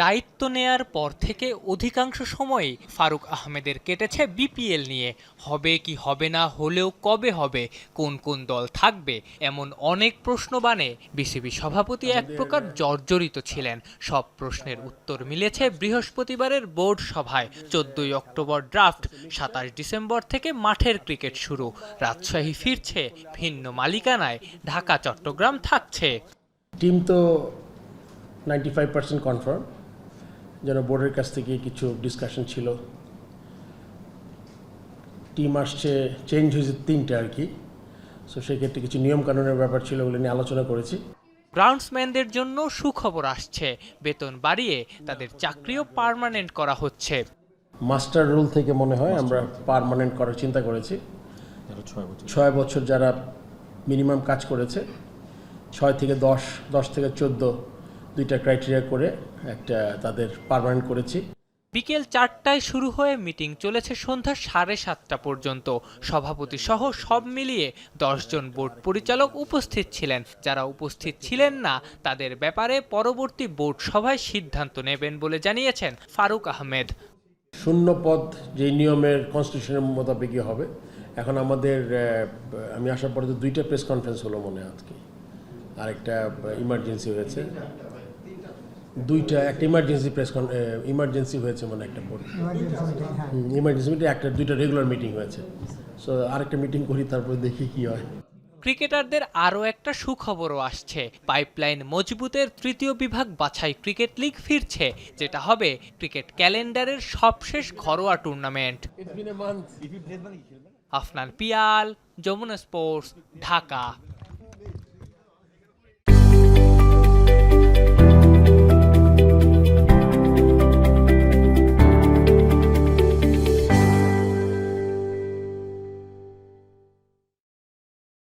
দায়িত্ব নেয়ার পর থেকে অধিকাংশ সময়ই ফারুক আহমেদের কেটেছে বিপিএল নিয়ে। হবে কি হবে না, হলেও কবে হবে, কোন কোন দল থাকবে, এমন অনেক প্রশ্ন বানে বিসিবি সভাপতি এক প্রকার জর্জরিত ছিলেন। সব প্রশ্নের উত্তর মিলেছে বৃহস্পতিবারের বোর্ড সভায়। 14 অক্টোবর ড্রাফট, 27 ডিসেম্বর থেকে মাঠের ক্রিকেট শুরু। রাজশাহী ফিরছে ভিন্ন মালিকানায়, ঢাকা চট্টগ্রাম থাকছে। টিম তো 95% কনফার্ম, যেন বোর্ডের কাছ থেকে কিছু ডিসকাশন ছিল। টিম আসছে, চেঞ্জ হয়েছে 3টে আর কি। সো সেক্ষেত্রে কিছু নিয়মকানুনের ব্যাপার ছিল, ওগুলো নিয়ে আলোচনা করেছি। গ্রাউন্ডসম্যানদের জন্য সুখবর আসছে, বেতন বাড়িয়ে তাদের চাকরিও পার্মানেন্ট করা হচ্ছে। মাস্টার রুল থেকে মনে হয় আমরা পার্মানেন্ট করার চিন্তা করেছি। 6 বছর যারা মিনিমাম কাজ করেছে, 6 থেকে 10, 10 থেকে 14, দুইটা ক্রাইটেরিয়া করে একটা তাদের পার্মানেন্ট করেছি। বিকেল 4টায় শুরু হয়ে মিটিং চলেছে সন্ধ্যা 7:30 পর্যন্ত। সভাপতি সহ সব মিলিয়ে 10 জন বোর্ড পরিচালক উপস্থিত ছিলেন। যারা উপস্থিত ছিলেন না তাদের ব্যাপারে পরবর্তী বোর্ড সভায় সিদ্ধান্ত নেবেন বলে জানিয়েছেন ফারুক আহমেদ। শূন্য পদ যে নিয়মের কনস্টিটিউশনের মোতাবেকই হবে। এখন আমাদের আমি আসার পরে তো 2টা প্রেস কনফারেন্স হলো মনে হয় আজকে, আরেকটা ইমার্জেন্সি হয়েছে। একটা ইমার্জেন্সি হয়েছে মানে একটা বোর্ড ইমার্জেন্সি মিটিং, 2টা রেগুলার মিটিং হয়েছে। সো আরেকটা মিটিং করি, তারপরে দেখি কি হয়। ক্রিকেটারদের আরও একটা সুখবরও আসছে। পাইপলাইন মজবুতের 3য় বিভাগ বাছাই ক্রিকেট লিগ ফিরছে, যেটা হবে ক্রিকেট ক্যালেন্ডারের সবশেষ ঘরোয়া টুর্নামেন্ট। আফনান পিয়াল, যমুনা স্পোর্টস, ঢাকা।